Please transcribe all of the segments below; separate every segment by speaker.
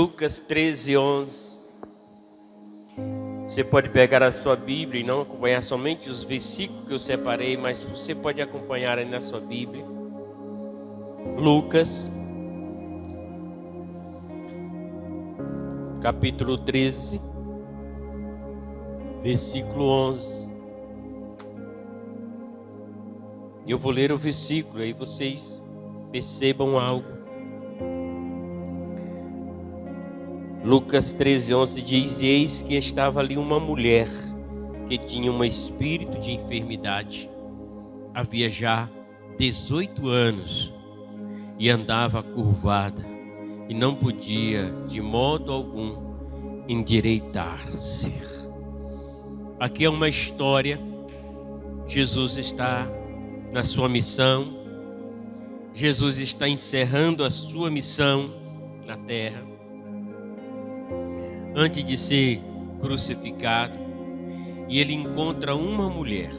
Speaker 1: Lucas 13, 11. Você pode pegar a sua Bíblia e não acompanhar somente os versículos que eu separei, mas você pode acompanhar aí na sua Bíblia. Lucas, capítulo 13, versículo 11. Eu vou ler o versículo, aí vocês percebam algo. Lucas 13, 11 diz: eis que estava ali uma mulher que tinha um espírito de enfermidade. Havia já 18 anos e andava curvada e não podia de modo algum endireitar-se. Aqui é uma história. Jesus está na sua missão. Jesus está encerrando a sua missão na terra. Antes de ser crucificado, e ele encontra uma mulher.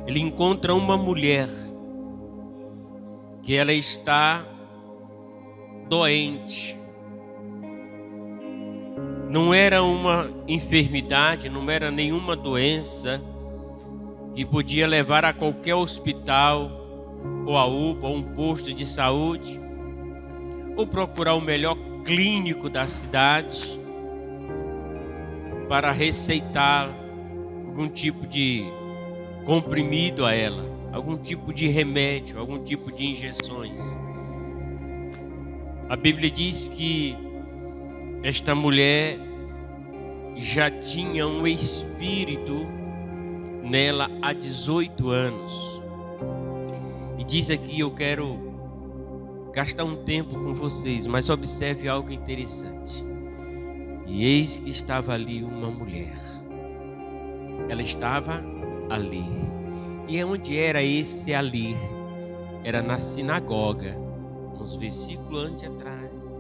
Speaker 1: Ele encontra uma mulher que ela está doente. Não era uma enfermidade, não era nenhuma doença que podia levar a qualquer hospital, ou a UPA, ou um posto de saúde, ou procurar o melhor clínico da cidade para receitar algum tipo de comprimido a ela, algum tipo de remédio, algum tipo de injeções. A Bíblia diz que esta mulher já tinha um espírito nela há 18 anos. E diz aqui, eu quero gastar um tempo com vocês, mas observe algo interessante. E eis que estava ali uma mulher. Ela estava ali. E onde era esse ali? Era na sinagoga. Nos versículos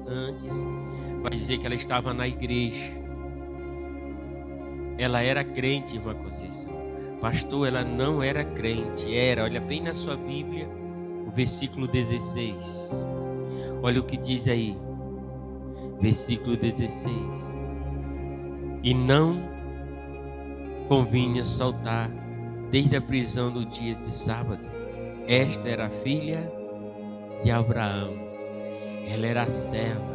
Speaker 1: antes, vai dizer que ela estava na igreja. Ela era crente, irmã Conceição. Pastor, ela não era crente. Olha bem na sua Bíblia, o versículo 16. Olha o que diz aí. Versículo 16. E não convinha soltar desde a prisão do dia de sábado. Esta era a filha de Abraão. Ela era serva.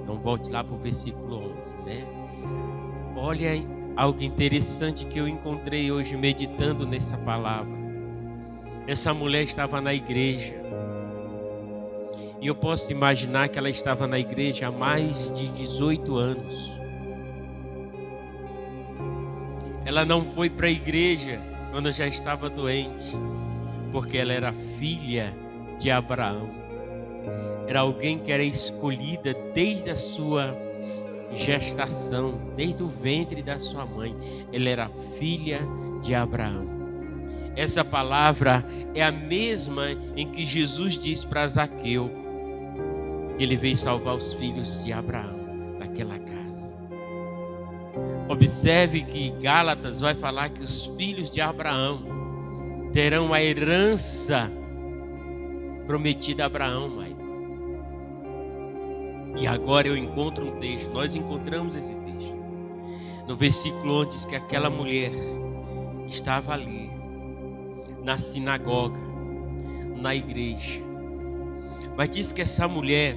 Speaker 1: Então volte lá para o versículo 11, né? Olha aí, algo interessante que eu encontrei hoje meditando nessa palavra. Essa mulher estava na igreja. E eu posso imaginar que ela estava na igreja há mais de 18 anos. Ela não foi para a igreja quando já estava doente, porque ela era filha de Abraão. Era alguém que era escolhida desde a sua gestação, desde o ventre da sua mãe. Ela era filha de Abraão. Essa palavra é a mesma em que Jesus diz para Zaqueu que ele veio salvar os filhos de Abraão naquela casa. Observe que Gálatas vai falar que os filhos de Abraão terão a herança prometida a Abraão, Maicon. E agora eu encontro um texto, nós encontramos esse texto. No versículo onde diz que aquela mulher estava ali, na sinagoga, na igreja. Mas diz que essa mulher,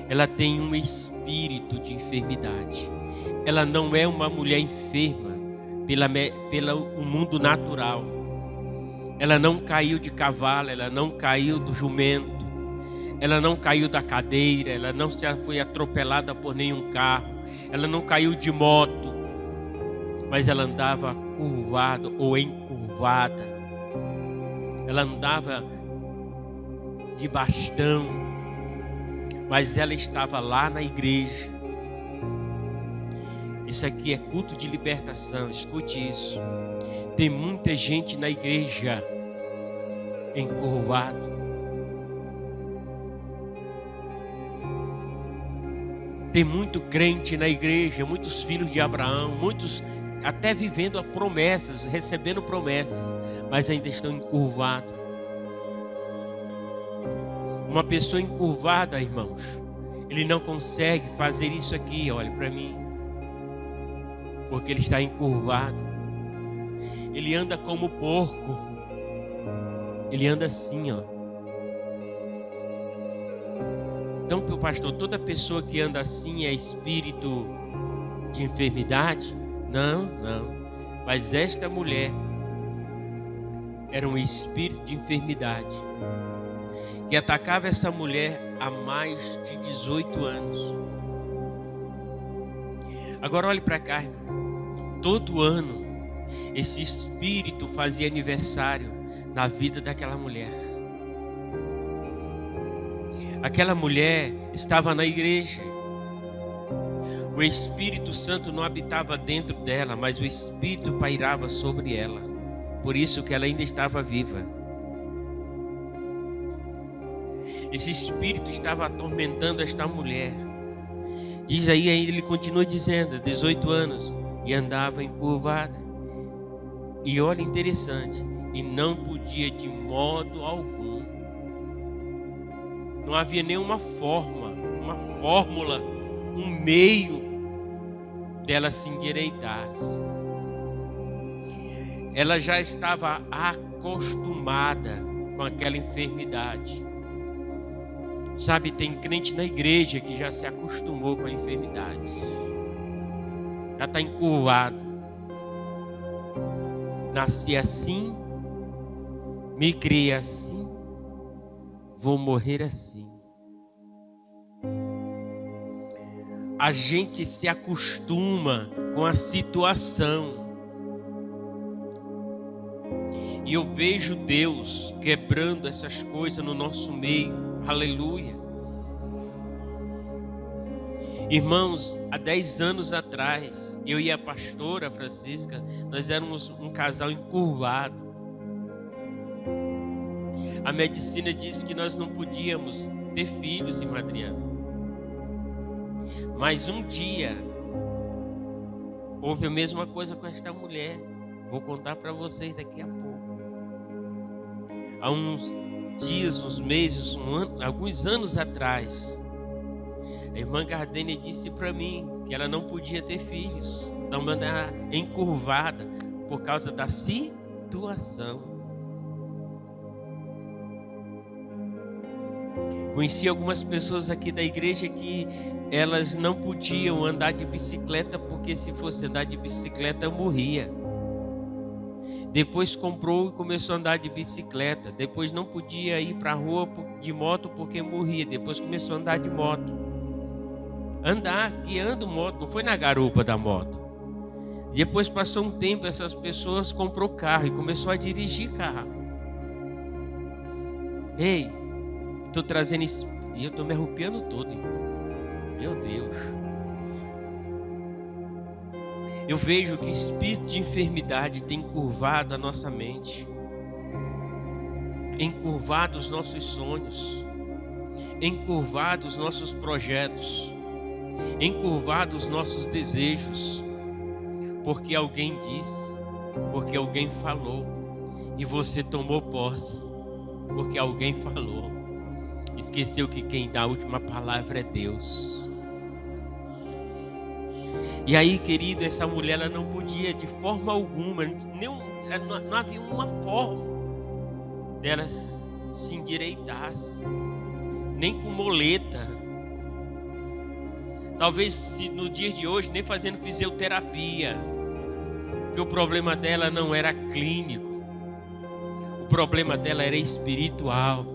Speaker 1: ela tem um espírito de enfermidade. Ela não é uma mulher enferma pelo mundo natural. Ela não caiu de cavalo, ela não caiu do jumento, ela não caiu da cadeira, ela não foi atropelada por nenhum carro, ela não caiu de moto, mas ela andava curvada ou encurvada. Ela andava de bastão, mas ela estava lá na igreja. Isso aqui é culto de libertação, escute isso. Tem muita gente na igreja encurvado. Tem muito crente na igreja, muitos filhos de Abraão, muitos até vivendo a promessas, recebendo promessas, mas ainda estão encurvados. Uma pessoa encurvada, irmãos, Ele não consegue fazer isso aqui, olha para mim, porque ele está encurvado. Ele anda como porco. Ele anda assim, ó. Então, meu pastor, toda pessoa que anda assim é espírito de enfermidade? Não, não. Mas esta mulher era um espírito de enfermidade que atacava essa mulher há mais de 18 anos. Agora olhe para cá, irmão. Todo ano esse espírito fazia aniversário na vida daquela mulher. Aquela mulher estava na igreja. O Espírito Santo não habitava dentro dela, mas o Espírito pairava sobre ela. Por isso que ela ainda estava viva. Esse Espírito estava atormentando esta mulher. Diz aí, ele continua dizendo, 18 anos, e andava encurvada. E olha interessante, e não podia de modo algum. Não havia nenhuma forma, uma fórmula, um meio dela se endireitasse. Ela já estava acostumada com aquela enfermidade. Sabe, tem crente na igreja que já se acostumou com a enfermidade. Já está encurvado. Nasci assim, me criei assim, vou morrer assim. A gente se acostuma com a situação. E eu vejo Deus quebrando essas coisas no nosso meio. Aleluia. Irmãos, há 10 anos atrás, eu e a pastora Francisca, nós éramos um casal encurvado. A medicina disse que nós não podíamos ter filhos, irmã Adriana. Mas um dia, houve a mesma coisa com esta mulher. Vou contar para vocês daqui a pouco. Há uns dias, uns meses, alguns anos atrás, a irmã Gardênia disse para mim que ela não podia ter filhos. Então, ela encurvada por causa da situação. Conheci algumas pessoas aqui da igreja que elas não podiam andar de bicicleta porque se fosse andar de bicicleta morria. Depois comprou e começou a andar de bicicleta. Depois não podia ir para a rua de moto porque morria. Depois começou a andar de moto. Andar, guiando moto, não foi na garupa da moto. Depois passou um tempo, essas pessoas comprou carro e começou a dirigir carro. Ei, estou trazendo isso e eu estou me arrupiando todo, irmão. Meu Deus. Eu vejo que espírito de enfermidade tem encurvado a nossa mente, encurvado os nossos sonhos, encurvado os nossos projetos, encurvado os nossos desejos, porque alguém disse, porque alguém falou, e você tomou posse, porque alguém falou. Esqueceu que quem dá a última palavra é Deus. E aí, querido, essa mulher ela não podia de forma alguma, não havia uma forma dela se endireitasse, nem com muleta. Talvez se no dia de hoje nem fazendo fisioterapia, que o problema dela não era clínico, o problema dela era espiritual.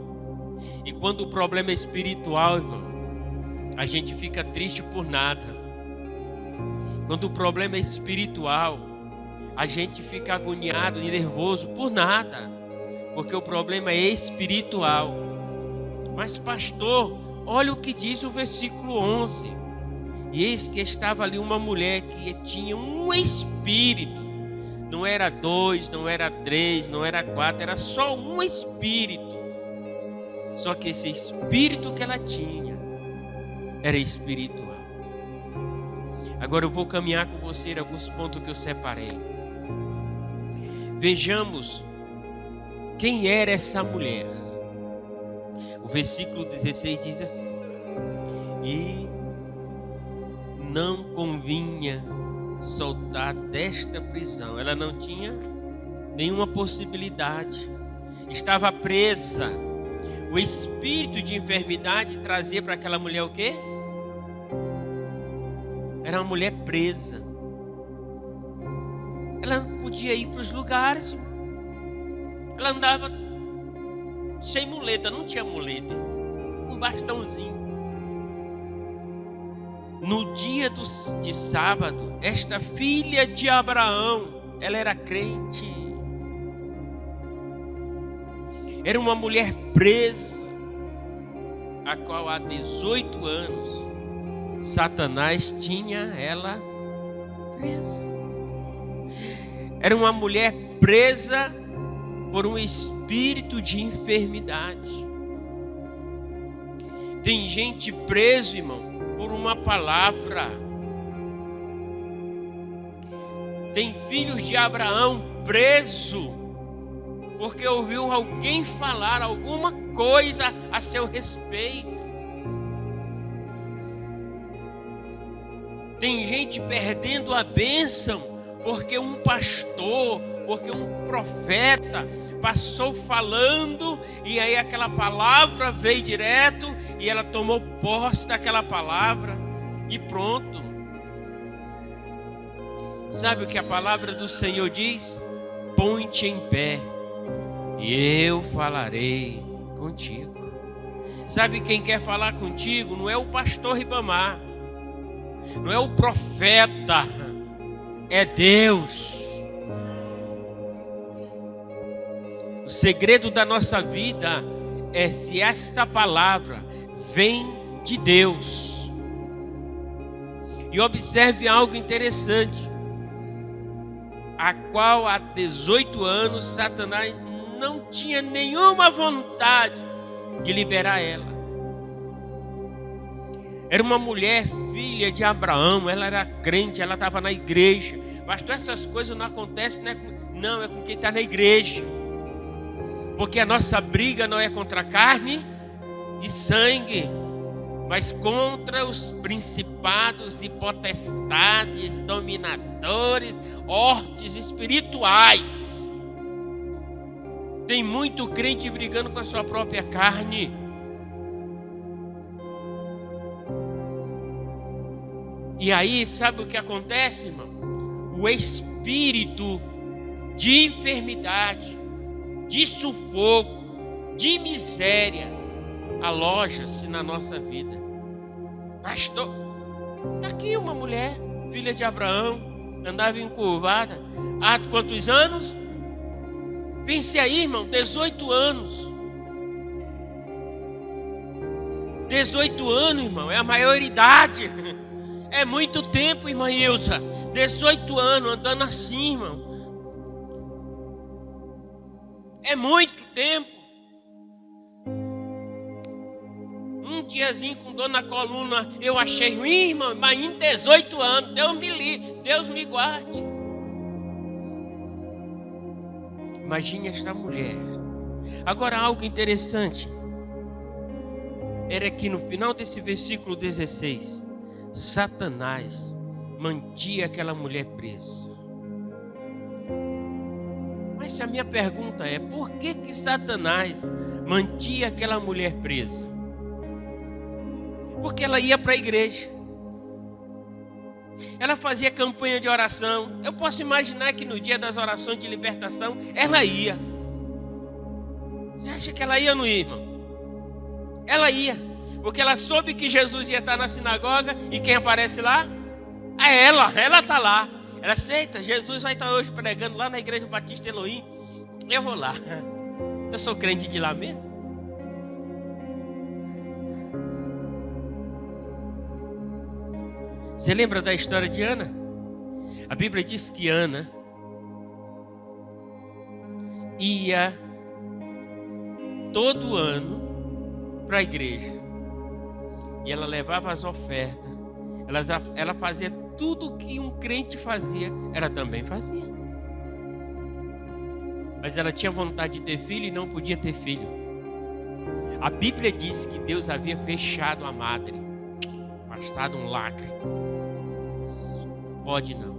Speaker 1: E quando o problema é espiritual, irmão, a gente fica triste por nada. Quando o problema é espiritual, a gente fica agoniado e nervoso por nada, porque o problema é espiritual. Mas pastor, olha o que diz o versículo 11. E eis que estava ali uma mulher que tinha um espírito. Não era 2, não era 3, não era 4, era só um espírito. Só que esse espírito que ela tinha era espiritual. Agora eu vou caminhar com você em alguns pontos que eu separei. Vejamos quem era essa mulher. O versículo 16 diz assim: E não convinha soltar desta prisão. Ela não tinha nenhuma possibilidade. Estava presa. O espírito de enfermidade trazia para aquela mulher o quê? Era uma mulher presa. Ela não podia ir para os lugares. Ela andava sem muleta, não tinha muleta, um bastãozinho. No dia de sábado, esta filha de Abraão, ela era crente. Era uma mulher presa, a qual há 18 anos, Satanás tinha ela presa. Era uma mulher presa por um espírito de enfermidade. Tem gente preso, irmão, por uma palavra. Tem filhos de Abraão preso porque ouviu alguém falar alguma coisa a seu respeito. Tem gente perdendo a bênção porque um pastor, porque um profeta passou falando, e aí aquela palavra veio direto e ela tomou posse daquela palavra e pronto. Sabe o que a palavra do Senhor diz? Põe-te em pé e eu falarei contigo. Sabe quem quer falar contigo? Não é o pastor Ribamar, não é o profeta, é Deus. O segredo da nossa vida é se esta palavra vem de Deus. E observe algo interessante, a qual há 18 anos Satanás não tinha nenhuma vontade de liberar ela. Era uma mulher filha de Abraão, ela era crente, ela estava na igreja. Pastor, essas coisas não acontecem, não, é com quem está na igreja. Porque a nossa briga não é contra carne e sangue, mas contra os principados e potestades, dominadores, hortes espirituais. Tem muito crente brigando com a sua própria carne. E aí, sabe o que acontece, irmão? O espírito de enfermidade, de sufoco, de miséria, aloja-se na nossa vida. Pastor, aqui uma mulher, filha de Abraão, andava encurvada. Há quantos anos? Pense aí, irmão, 18 anos. 18 anos, irmão, é a maioridade. É muito tempo, irmã Ilza. 18 anos andando assim, irmão. É muito tempo. Um diazinho com dor na coluna eu achei ruim, irmão, mas em 18 anos, Deus me livre, Deus me guarde. Imagine esta mulher. Agora, algo interessante era que no final desse versículo 16, Satanás mantinha aquela mulher presa. Mas a minha pergunta é: por que Satanás mantinha aquela mulher presa? Porque ela ia para a igreja, ela fazia campanha de oração. Eu posso imaginar que no dia das orações de libertação ela ia. Você acha que ela ia ou não ia, irmão? Ela ia, porque ela soube que Jesus ia estar na sinagoga. E quem aparece lá? É ela está lá. Ela aceita, Jesus vai estar hoje pregando lá na igreja Batista Elohim. Eu vou lá. Eu sou crente de lá mesmo. Você lembra da história de Ana? A Bíblia diz que Ana ia todo ano para a igreja. E ela levava as ofertas. Ela fazia tudo que um crente fazia, ela também fazia. Mas ela tinha vontade de ter filho e não podia ter filho. A Bíblia diz que Deus havia fechado a madre. afastado, um lacre. Pode não.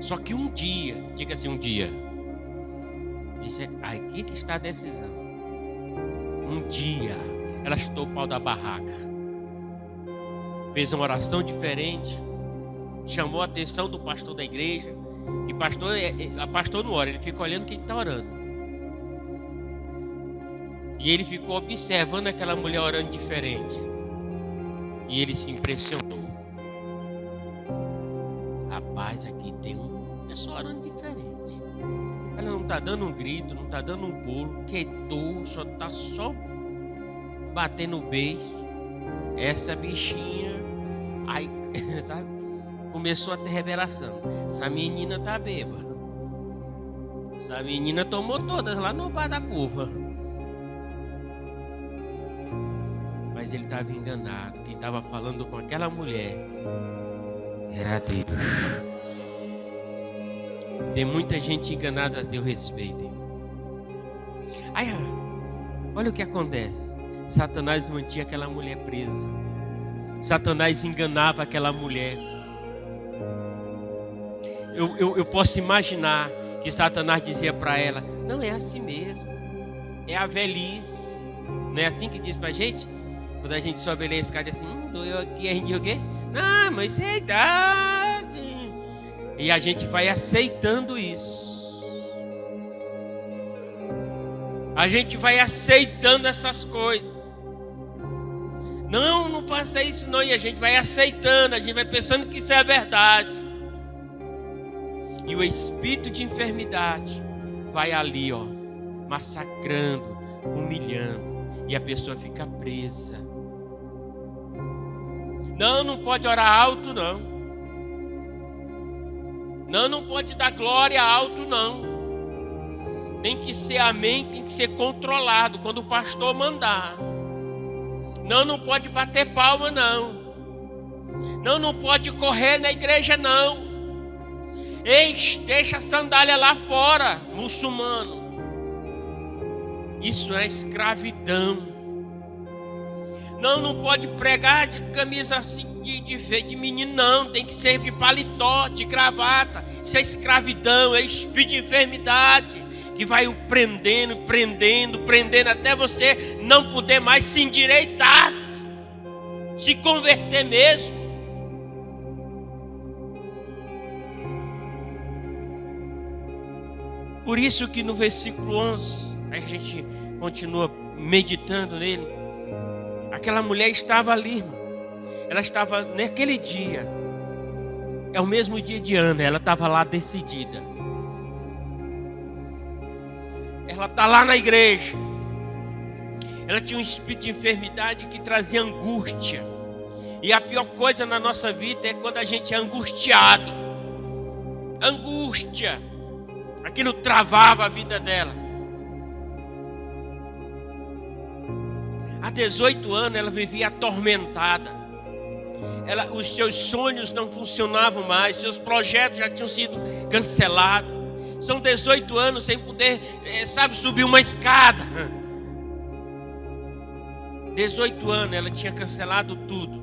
Speaker 1: Só que um dia, diga assim, um dia, isso é aqui que está a decisão. Um dia, ela chutou o pau da barraca, fez uma oração diferente, chamou a atenção do pastor da igreja, que pastor não ora, ele fica olhando quem está orando. E ele ficou observando aquela mulher orando diferente. E ele se impressionou. Rapaz, aqui tem uma pessoa orando diferente. Ela não está dando um grito, não está dando um pulo, quietou, só está só batendo o beijo. Essa bichinha, aí, sabe, começou a ter revelação. Essa menina tá bêbada. Essa menina tomou todas lá no bar da curva. Mas ele estava enganado. Quem estava falando com aquela mulher era Deus. Tem muita gente enganada a teu respeito. Aí, olha o que acontece. Satanás mantinha aquela mulher presa. Satanás enganava aquela mulher. Eu posso imaginar que Satanás dizia para ela: não é assim mesmo, é a velhice. Não é assim que diz pra gente? Quando a gente sobe ali a escada assim, doeu aqui, a gente diz o quê? Não, mas isso é idade. E a gente vai aceitando isso. A gente vai aceitando essas coisas. Não faça isso não. E a gente vai aceitando, a gente vai pensando que isso é a verdade. E o espírito de enfermidade vai ali, ó, massacrando, humilhando. E a pessoa fica presa. Não pode orar alto, não. Não pode dar glória alto, não. Tem que ser amém, tem que ser controlado quando o pastor mandar. Não pode bater palma, não. Não pode correr na igreja, não. Deixa a sandália lá fora, muçulmano. Isso é escravidão. Não pode pregar de camisa assim de menino, não. Tem que ser de paletó, de gravata. Isso é escravidão, é espírito de enfermidade que vai prendendo até você não poder mais se endireitar, se converter mesmo. Por isso que no versículo 11, a gente continua meditando nele. Aquela mulher estava ali, irmão. Ela estava naquele dia. É o mesmo dia de Ana. Ela estava lá decidida. Ela está lá na igreja. Ela tinha um espírito de enfermidade que trazia angústia. E a pior coisa na nossa vida é quando a gente é angustiado. Angústia. Aquilo travava a vida dela. Há 18 anos ela vivia atormentada. Os seus sonhos não funcionavam mais. Seus projetos já tinham sido cancelados. São 18 anos sem poder, subir uma escada. 18 anos ela tinha cancelado tudo.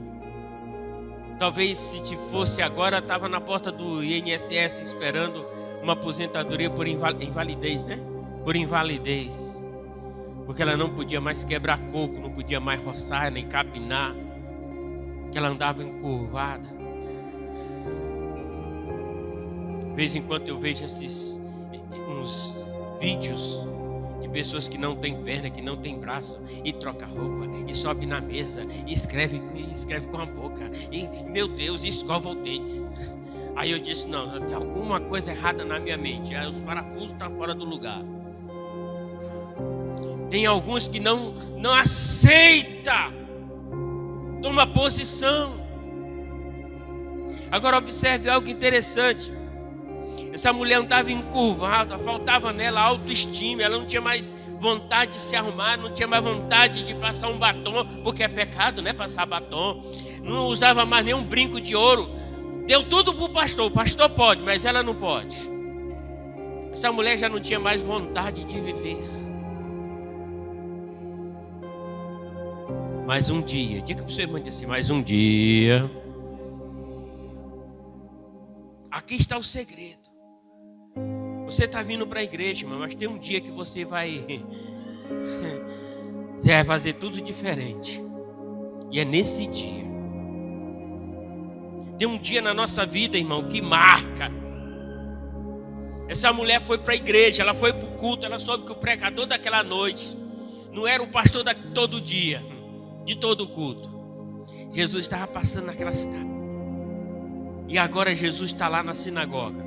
Speaker 1: Talvez se fosse agora, estava na porta do INSS esperando uma aposentadoria por invalidez, né? Por invalidez. Porque ela não podia mais quebrar coco, não podia mais roçar, nem capinar. Que ela andava encurvada. De vez em quando eu vejo uns vídeos de pessoas que não têm perna, que não têm braço, e troca roupa, e sobe na mesa, e escreve com a boca, e meu Deus, escova o dente. Aí eu disse, não, tem alguma coisa errada na minha mente. Aí os parafusos estão fora do lugar. Tem alguns que não aceita, toma posição. Agora observe algo interessante. Essa mulher andava encurvada, faltava nela autoestima, ela não tinha mais vontade de se arrumar, não tinha mais vontade de passar um batom, porque é pecado, né, passar batom. Não usava mais nenhum brinco de ouro. Deu tudo para o pastor pode, mas ela não pode. Essa mulher já não tinha mais vontade de viver. Mais um dia. Diga para o seu irmão assim, mais um dia. Aqui está o segredo. Você está vindo para a igreja, irmão, mas tem um dia que você vai fazer tudo diferente. E é nesse dia. Tem um dia na nossa vida, irmão, que marca. Essa mulher foi para a igreja, ela foi para o culto, ela soube que o pregador daquela noite não era o pastor todo dia, de todo o culto. Jesus estava passando naquela cidade. E agora Jesus está lá na sinagoga.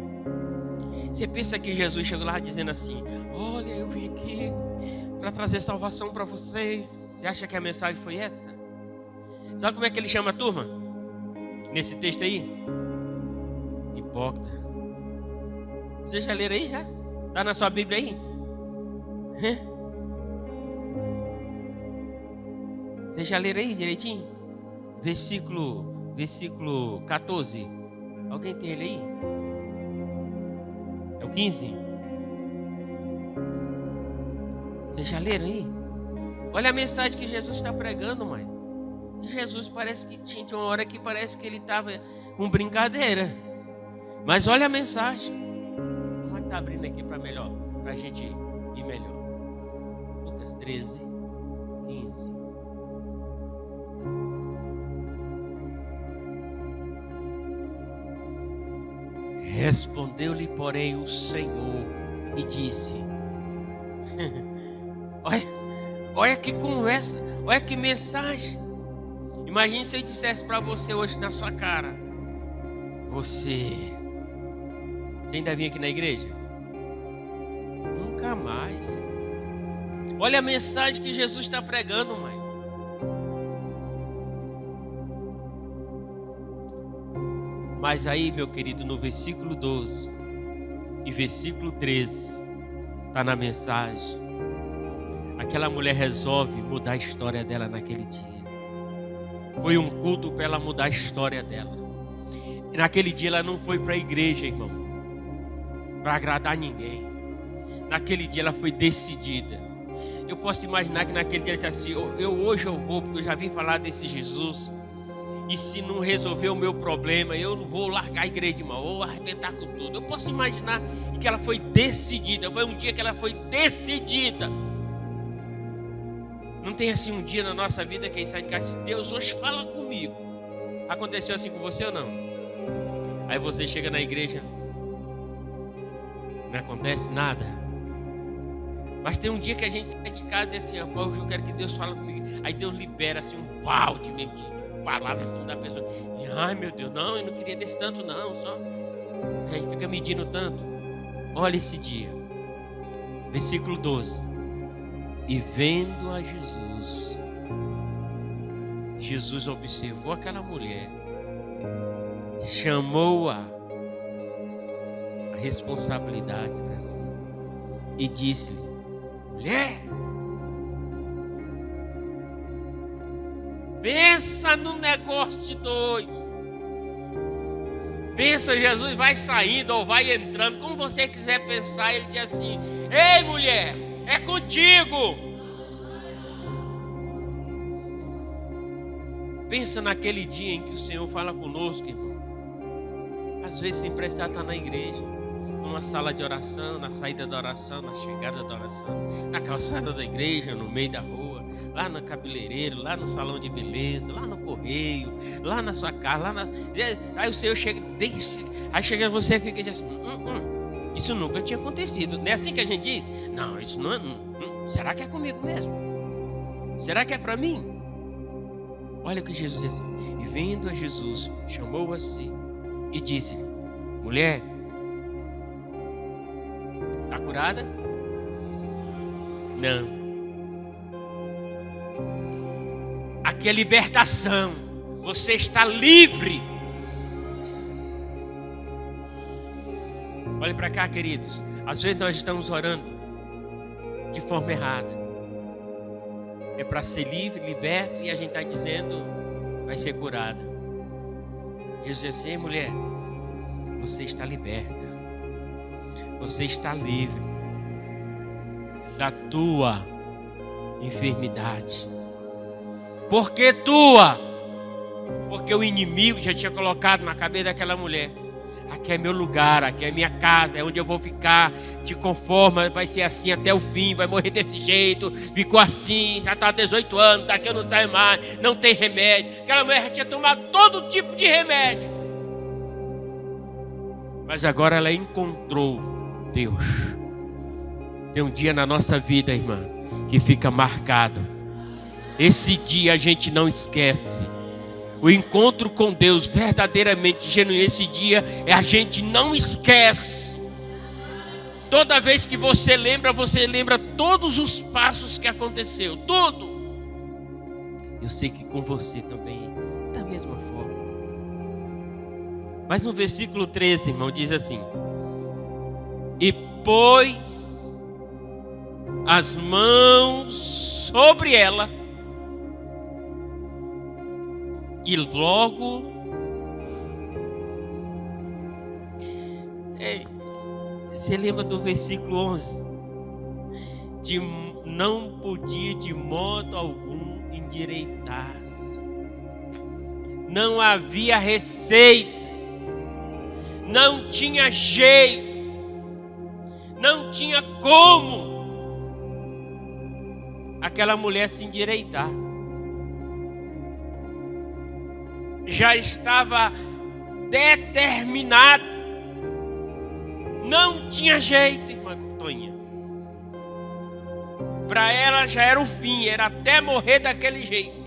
Speaker 1: Você pensa que Jesus chegou lá dizendo assim: olha, eu vim aqui para trazer salvação para vocês. Você acha que a mensagem foi essa? Sabe como é que ele chama a turma? Nesse texto aí? Hipócrita. Você já leram aí? Já? Está na sua Bíblia aí? Você já leram aí direitinho? Versículo 14. Alguém tem ele aí? É o 15? Vocês já leram aí? Olha a mensagem que Jesus está pregando, mãe. Jesus parece que tinha uma hora que parece que ele estava com brincadeira. Mas olha a mensagem. Vamos estar abrindo aqui para melhor, para a gente ir melhor. Lucas 13, 15. Respondeu-lhe, porém, o Senhor e disse: olha que conversa, olha que mensagem. Imagine se eu dissesse para você hoje na sua cara: você ainda vinha aqui na igreja? Nunca mais. Olha a mensagem que Jesus está pregando, mãe. Mas aí, meu querido, no versículo 12 e versículo 13, está na mensagem. Aquela mulher resolve mudar a história dela naquele dia. Foi um culto para ela mudar a história dela. Naquele dia ela não foi para a igreja, irmão, para agradar ninguém. Naquele dia ela foi decidida. Eu posso imaginar que naquele dia ela disse assim: hoje eu vou, porque eu já vi falar desse Jesus. E se não resolver o meu problema, eu não vou largar a igreja, irmão, vou arrebentar com tudo. Eu posso imaginar que ela foi decidida. Foi um dia que ela foi decidida. Não tem assim um dia na nossa vida que a gente sai de casa e diz: Deus, hoje fala comigo. Aconteceu assim com você ou não? Aí você chega na igreja, não acontece nada. Mas tem um dia que a gente sai de casa e diz assim: hoje eu quero que Deus fale comigo. Aí Deus libera assim um balde mesmo de palavra em cima da pessoa. E, ai meu Deus, não, eu não queria desse tanto não. Só a gente fica medindo tanto. Olha esse dia. Versículo 12. E vendo a Jesus, Jesus observou aquela mulher, chamou-a a responsabilidade para si e disse-lhe: mulher, pensa num negócio de doido. Pensa, Jesus vai saindo ou vai entrando, como você quiser pensar. Ele diz assim: ei mulher, é contigo. Pensa naquele dia em que o Senhor fala conosco, irmão. Às vezes sem precisar estar na igreja, numa sala de oração, na saída da oração, na chegada da oração, na calçada da igreja, no meio da rua, lá no cabeleireiro, lá no salão de beleza, lá no correio, lá na sua casa, aí o Senhor chega, deixa, aí chega você e fica assim: isso nunca tinha acontecido. Não é assim que a gente diz? Não, isso não é. Será que é comigo mesmo? Será que é para mim? Olha o que Jesus disse. E vendo a Jesus, chamou-a si e disse-lhe: mulher, está curada? Não. Aqui é libertação. Você está livre. Olhe para cá, queridos. Às vezes nós estamos orando de forma errada. É para ser livre, liberto, e a gente está dizendo: vai ser curada. Jesus diz assim: mulher, você está liberta. Você está livre da tua enfermidade. Porque tua. Porque o inimigo já tinha colocado na cabeça daquela mulher: aqui é meu lugar, aqui é minha casa, é onde eu vou ficar, te conforma, vai ser assim até o fim, vai morrer desse jeito, ficou assim, já está há 18 anos, daqui eu não saio mais, não tem remédio. Aquela mulher já tinha tomado todo tipo de remédio. Mas agora ela encontrou Deus. Tem um dia na nossa vida, irmã, que fica marcado. Esse dia a gente não esquece. O encontro com Deus verdadeiramente genuíno, esse dia a gente não esquece. Toda vez que você lembra todos os passos que aconteceu, tudo. Eu sei que com você também, da mesma forma. Mas no versículo 13, irmão, diz assim: e pôs as mãos sobre ela, e logo, você lembra do versículo 11? Não podia de modo algum endireitar-se. Não havia receita. Não tinha jeito. Não tinha como aquela mulher se endireitar. Já estava determinado. Não tinha jeito, irmã Toninha. Para ela já era o fim, era até morrer daquele jeito.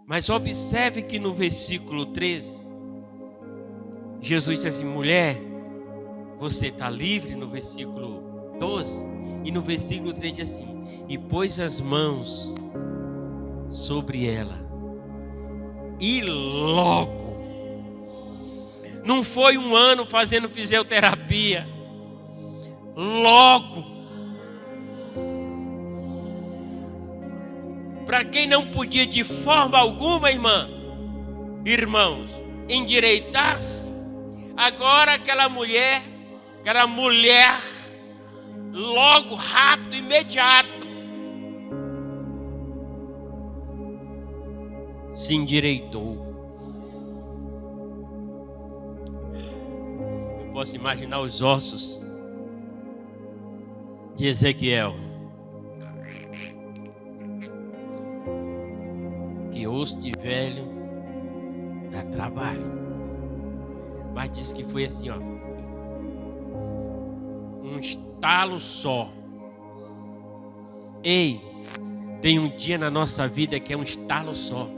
Speaker 1: Mas observe que no versículo 13, Jesus disse assim: mulher, você está livre, no versículo 12. E no versículo 13 diz assim: e pôs as mãos sobre ela, e logo, não foi um ano fazendo fisioterapia, logo, para quem não podia de forma alguma, irmãos, endireitar-se, agora aquela mulher, logo, rápido, imediato, se endireitou. Eu posso imaginar os ossos de Ezequiel. Que osso de velho dá trabalho. Mas diz que foi assim, ó, um estalo só. Ei, tem um dia na nossa vida que é um estalo só.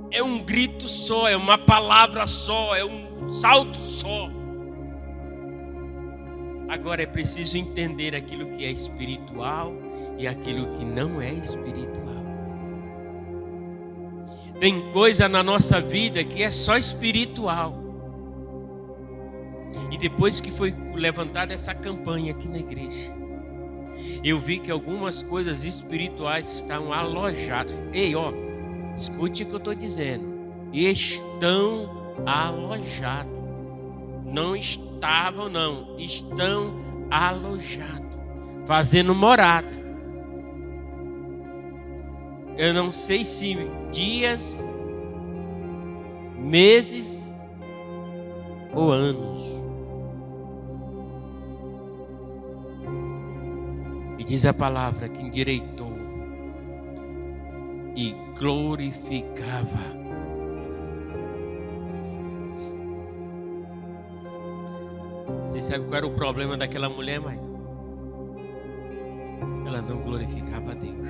Speaker 1: É um grito só, é uma palavra só, é um salto só. Agora é preciso entender aquilo que é espiritual e aquilo que não é espiritual. Tem coisa na nossa vida que é só espiritual. E depois que foi levantada essa campanha aqui na igreja, eu vi que algumas coisas espirituais estão alojadas. Ei, ó, escute o que eu estou dizendo. Estão alojados. Não estavam, não. Estão alojados. Fazendo morada. Eu não sei se dias, meses ou anos. E diz a palavra que endireitou e glorificava. Você sabe qual era o problema daquela mulher, mãe? Ela não glorificava a Deus.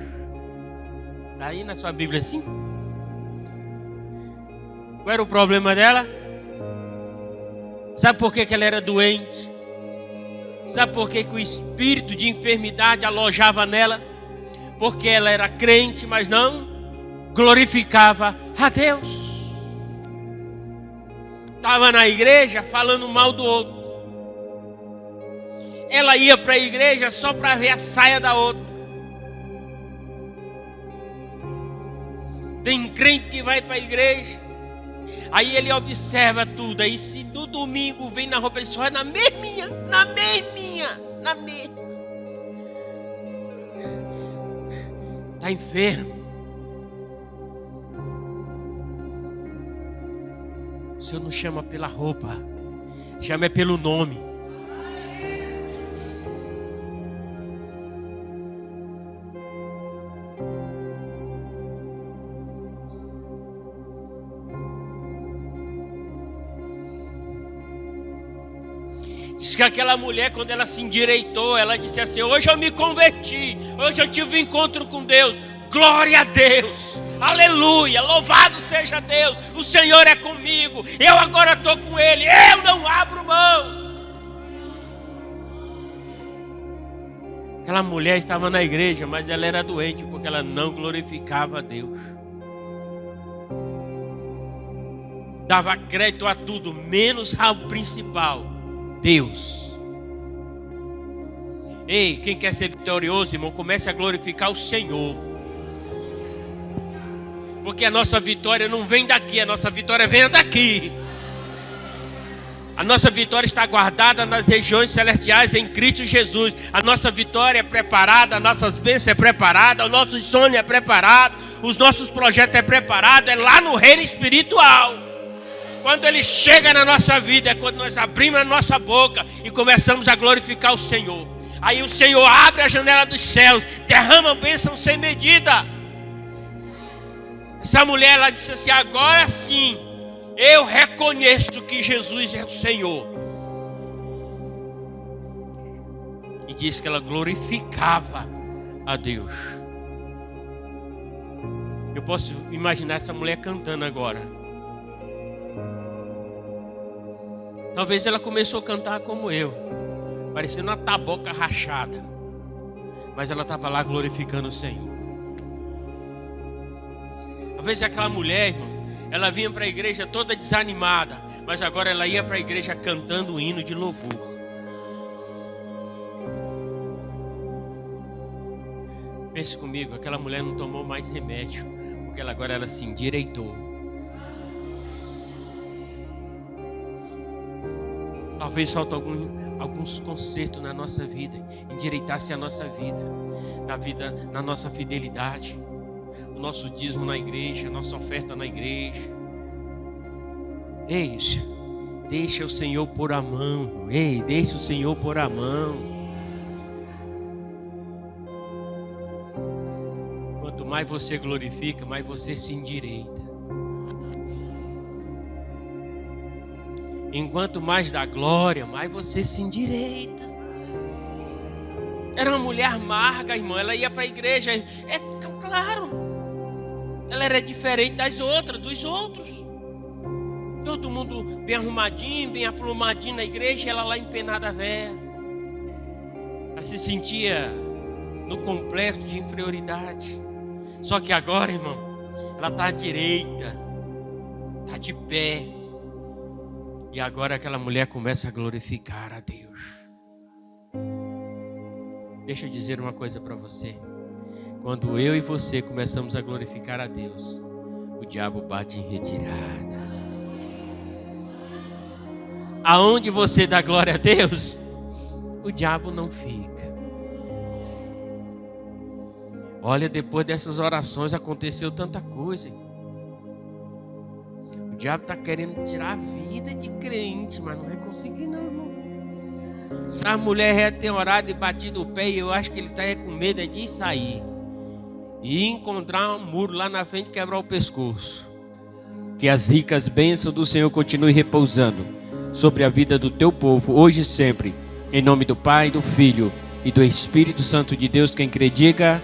Speaker 1: Está aí na sua Bíblia assim? Qual era o problema dela? Sabe por que ela era doente? Sabe por que o espírito de enfermidade alojava nela? Porque ela era crente, mas não glorificava a Deus. Estava na igreja falando mal do outro. Ela ia para a igreja só para ver a saia da outra. Tem crente que vai para a igreja, Aí ele observa tudo. Aí se no domingo vem na roupa, ele só é na mesminha. Está enfermo. O Senhor não chama pela roupa, chama pelo nome. Diz que aquela mulher, quando ela se endireitou, ela disse assim: hoje eu me converti, hoje eu tive um encontro com Deus. Glória a Deus, aleluia, louvado seja Deus, o Senhor é comigo, eu agora estou com Ele, eu não abro mão. Aquela mulher estava na igreja, mas ela era doente, porque ela não glorificava a Deus. Dava crédito a tudo, menos ao principal, Deus. Ei, quem quer ser vitorioso, irmão, comece a glorificar o Senhor. Porque a nossa vitória não vem daqui, a nossa vitória vem daqui. A nossa vitória está guardada nas regiões celestiais em Cristo Jesus. A nossa vitória é preparada, as nossas bênçãos é preparada, o nosso sonho é preparado, os nossos projetos é preparado, é lá no reino espiritual. Quando ele chega na nossa vida, é quando nós abrimos a nossa boca e começamos a glorificar o Senhor. Aí o Senhor abre a janela dos céus, derrama bênção sem medida. Essa mulher, ela disse assim: agora sim, eu reconheço que Jesus é o Senhor. E disse que ela glorificava a Deus. Eu posso imaginar essa mulher cantando agora. Talvez ela começou a cantar como eu, parecendo uma taboca rachada. Mas ela estava lá glorificando o Senhor. Talvez aquela mulher, irmão, ela vinha para a igreja toda desanimada, mas agora ela ia para a igreja cantando um hino de louvor. Pense comigo, aquela mulher não tomou mais remédio, porque agora ela se endireitou. Talvez falte alguns consertos na nossa vida, endireitar-se a nossa vida, na nossa fidelidade. Nosso dízimo na igreja, nossa oferta na igreja. Ei, deixa o Senhor pôr a mão. Ei, deixa o Senhor pôr a mão. Quanto mais você glorifica, mais você se endireita. Enquanto mais dá glória, mais você se endireita. Era uma mulher amarga, irmão. Ela ia para a igreja. É claro. Ela era diferente das outras, dos outros. Todo mundo bem arrumadinho, bem aplumadinho na igreja, ela lá empenada velha. Ela se sentia no complexo de inferioridade. Só que agora, irmão, ela está à direita, está de pé. E agora aquela mulher começa a glorificar a Deus. Deixa eu dizer uma coisa para você. Quando eu e você começamos a glorificar a Deus, o diabo bate em retirada. Aonde você dá glória a Deus, o diabo não fica. Olha, depois dessas orações aconteceu tanta coisa. O diabo está querendo tirar a vida de crente, mas não vai conseguir não, irmão. Essa mulher tem orado e batido o pé, e eu acho que ele está com medo de sair e encontrar um muro lá na frente e quebrar o pescoço. Que as ricas bênçãos do Senhor continuem repousando sobre a vida do teu povo, hoje e sempre. Em nome do Pai, do Filho e do Espírito Santo de Deus, quem crê diga